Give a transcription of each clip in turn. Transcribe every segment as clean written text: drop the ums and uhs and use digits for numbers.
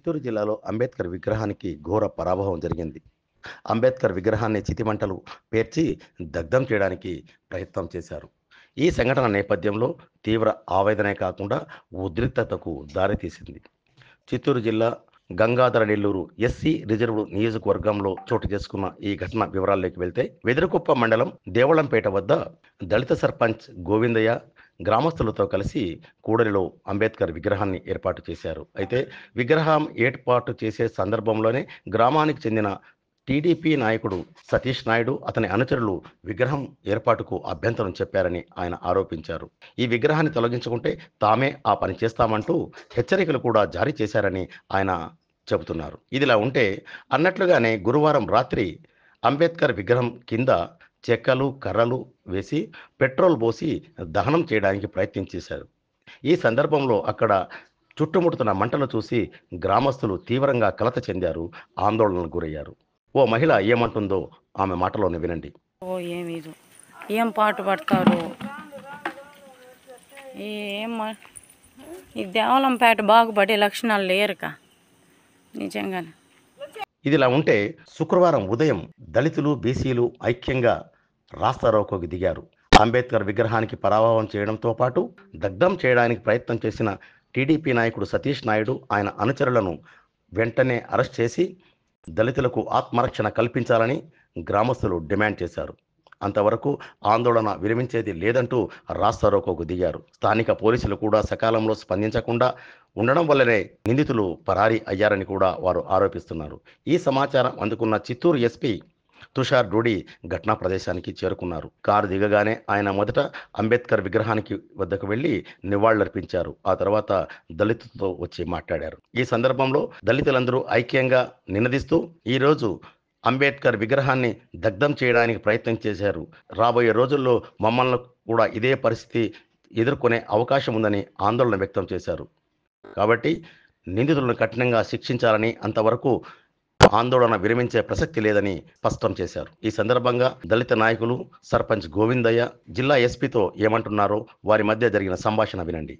చిత్తూరు జిల్లాలో అంబేద్కర్ విగ్రహానికి ఘోర పరాభవం జరిగింది. అంబేద్కర్ విగ్రహాన్ని చితిమంటలు పేర్చి దగ్ధం చేయడానికి ప్రయత్నం చేశారు. ఈ సంఘటన నేపథ్యంలో తీవ్ర ఆవేదనే కాకుండా ఉద్రిక్తతకు దారితీసింది. చిత్తూరు జిల్లా గంగాధర నెల్లూరు ఎస్సీ రిజర్వ్డ్ నియోజకవర్గంలో చోటు చేసుకున్న ఈ ఘటన వివరాల్లోకి వెళ్తే, వెదురుకుప్ప మండలం దేవళంపేట వద్ద దళిత సర్పంచ్ గోవిందయ్య గ్రామస్తులతో కలిసి కూడలిలో అంబేద్కర్ విగ్రహాన్ని ఏర్పాటు చేశారు. అయితే విగ్రహం ఏర్పాటు చేసే సందర్భంలోనే గ్రామానికి చెందిన టీడీపీ నాయకుడు సతీష్ నాయుడు, అతని అనుచరులు విగ్రహం ఏర్పాటుకు అభ్యంతరం చెప్పారని ఆయన ఆరోపించారు. ఈ విగ్రహాన్ని తొలగించుకుంటే తామే ఆ పని చేస్తామంటూ హెచ్చరికలు కూడా జారీ చేశారని ఆయన చెబుతున్నారు. ఇదిలా ఉంటే అన్నట్లుగానే గురువారం రాత్రి అంబేద్కర్ విగ్రహం కింద చెక్కలు కర్రలు వేసి పెట్రోల్ పోసి దహనం చేయడానికి ప్రయత్నం చేశారు. ఈ సందర్భంలో అక్కడ చుట్టుముడుతున్న మంటలు చూసి గ్రామస్తులు తీవ్రంగా కలత చెందారు, ఆందోళనకు గురయ్యారు. ఓ మహిళ ఏమంటుందో ఆమె మాటలోనే వినండి. ఓ ఏమీదు ఏం పాటు పడతారు ఏం ఈ దేవలంపేట బాగుపడే లక్షణాలు లేరుక నిజంగానే. ఇదిలా ఉంటే శుక్రవారం ఉదయం దళితులు బీసీలు ఐక్యంగా రాస్తారోకోకి దిగారు. అంబేద్కర్ విగ్రహానికి పరాభవం చేయడంతో పాటు దగ్ధం చేయడానికి ప్రయత్నం చేసిన టీడీపీ నాయకుడు సతీష్ నాయుడు, ఆయన అనుచరులను వెంటనే అరెస్ట్ చేసి దళితులకు ఆత్మరక్షణ కల్పించాలని గ్రామస్తులు డిమాండ్ చేశారు. అంతవరకు ఆందోళన విరమించేది లేదంటూ రాస్తారోకోకు దిగారు. స్థానిక పోలీసులు కూడా సకాలంలో స్పందించకుండా ఉండడం వల్లనే నిందితులు పరారీ అయ్యారని కూడా వారు ఆరోపిస్తున్నారు. ఈ సమాచారం అందుకున్న చిత్తూరు ఎస్పీ తుషార్ డూడి ఘటనా ప్రదేశానికి చేరుకున్నారు. కారు దిగగానే ఆయన మొదట అంబేద్కర్ విగ్రహానికి వద్దకు వెళ్లి నివాళులర్పించారు. ఆ తర్వాత దళితులతో వచ్చి మాట్లాడారు. ఈ సందర్భంలో దళితులందరూ ఐక్యంగా నినదిస్తూ ఈరోజు అంబేద్కర్ విగ్రహాన్ని దగ్ధం చేయడానికి ప్రయత్నం చేశారు. రాబోయే రోజుల్లో మమ్మల్ని కూడా ఇదే పరిస్థితి ఎదుర్కొనే అవకాశం ఉందని ఆందోళన వ్యక్తం చేశారు. కాబట్టి నిందితులను కఠినంగా శిక్షించాలని, అంతవరకు ఆందోళన విరమించే ప్రసక్తి లేదని స్పష్టం చేశారు. ఈ సందర్భంగా దళిత నాయకులు సర్పంచ్ గోవిందయ్య జిల్లా ఎస్పీతో ఏమంటున్నారో వారి మధ్య జరిగిన సంభాషణ వినండి.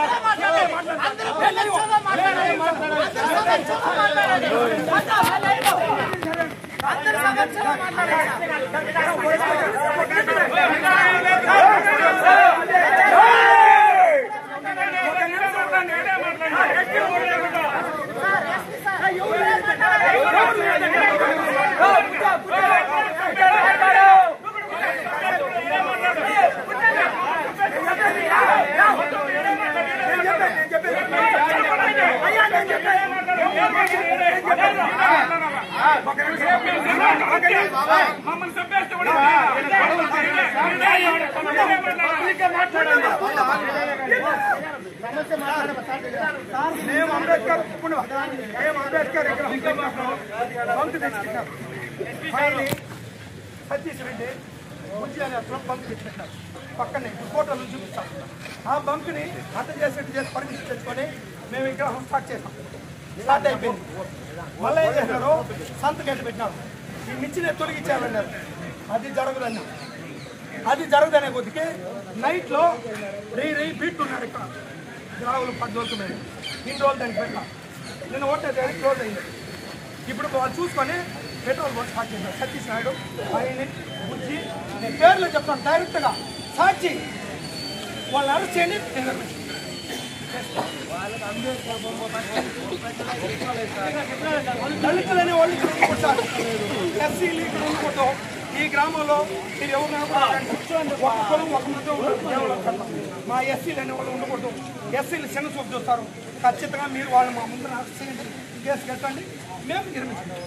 సతీష్ రెడ్డి బంక్ తెచ్చిపెట్టారు పక్కనే ఫోటోలు చూపిస్తాం. ఆ బంక్ని అర్థం చేసి పర్మిషన్ తెచ్చుకొని మేము విగ్రహం స్టార్ట్ అయిపోయింది. మళ్ళీ ఏం చేసినారు, సంతకెట్టి పెట్టినారు. ఈ మిచ్చిని తొలగించారన్నారు. అది జరగదన్నా, అది జరగదనే కొద్దికి నైట్లో రెయ్యి బీట్లు ఉన్నారు. ఇక్కడ గ్రాములు 10 రోజులు మేము ఇన్ని రోజులు దానికి పెట్టినా. నేను ఓటే క్లోజ్ అయింది. ఇప్పుడు వాళ్ళు చూసుకొని పెట్రోల్ పోసి స్టార్ట్ చేశారు. సతీష్ నాయుడు, ఆయన బుజ్జి, నేను పేర్లు చెప్తాను డైరెక్ట్గా. సాక్షి వాళ్ళని అరెస్ట్ చేయండి. దళితులనే వాళ్ళు ఇక్కడ ఉండుకుంటారు, ఎస్సీలు ఇక్కడ ఉండుకుంటాం. ఈ గ్రామంలో మీరు ఎవరు ఒక కులం ఒక మతం మా ఎస్సీలు అనే వాళ్ళు ఉండకూడదు. ఎస్సీలు చిన్న చూపు చూస్తారు. ఖచ్చితంగా మీరు వాళ్ళు మా ముందు అరెస్ట్ చేయండి, కేసు కట్టండి, మేము నిర్మించుకుంటాం.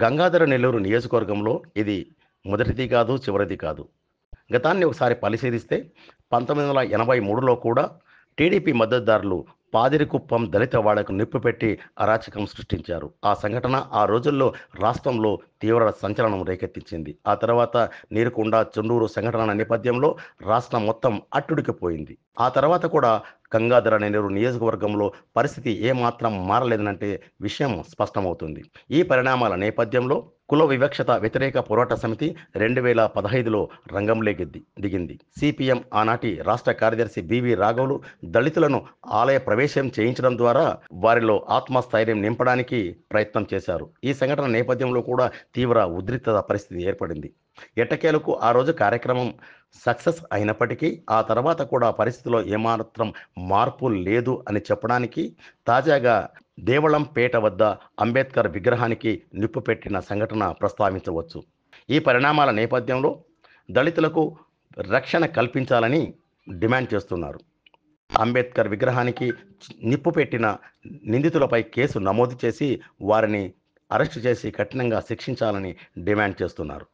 గంగాధర నెల్లూరు నియోజకవర్గంలో ఇది మొదటిది కాదు, చివరిది కాదు. గతాన్ని ఒకసారి పరిశీలిస్తే 1983లో కూడా టీడీపీ మద్దతుదారులు పాదిరికుప్పం దళిత వాడకు నిప్పు పెట్టి అరాచకం సృష్టించారు. ఆ సంఘటన ఆ రోజుల్లో రాష్ట్రంలో తీవ్ర సంచలనం రేకెత్తించింది. ఆ తర్వాత నీరుకొండ, చుండూరు సంఘటన నేపథ్యంలో రాష్ట్రం మొత్తం అట్టుడికిపోయింది. ఆ తర్వాత కూడా గంగాధర నెల్లూరు నియోజకవర్గంలో పరిస్థితి ఏమాత్రం మారలేదనంటే విషయం స్పష్టమవుతుంది. ఈ పరిణామాల నేపథ్యంలో కుల వివక్షత వ్యతిరేక పోరాట సమితి 2015లో రంగంలోకి దిగింది. సిపిఎం ఆనాటి రాష్ట్ర కార్యదర్శి బివి రాఘవులు దళితులను ఆలయ ప్రవేశం చేయించడం ద్వారా వారిలో ఆత్మస్థైర్యం నింపడానికి ప్రయత్నం చేశారు. ఈ సంఘటన నేపథ్యంలో కూడా తీవ్ర ఉద్రిక్తత పరిస్థితి ఏర్పడింది. ఎట్టకేలకు ఆ రోజు కార్యక్రమం సక్సెస్ అయినప్పటికీ ఆ తర్వాత కూడా పరిస్థితిలో ఏమాత్రం మార్పు లేదు అని చెప్పడానికి తాజాగా దేవళంపేట వద్ద అంబేద్కర్ విగ్రహానికి నిప్పు పెట్టిన సంఘటన ప్రస్తావించవచ్చు. ఈ పరిణామాల నేపథ్యంలో దళితులకు రక్షణ కల్పించాలని డిమాండ్ చేస్తున్నారు. అంబేద్కర్ విగ్రహానికి నిప్పు పెట్టిన నిందితులపై కేసు నమోదు చేసి వారిని అరెస్టు చేసి కఠినంగా శిక్షించాలని డిమాండ్ చేస్తున్నారు.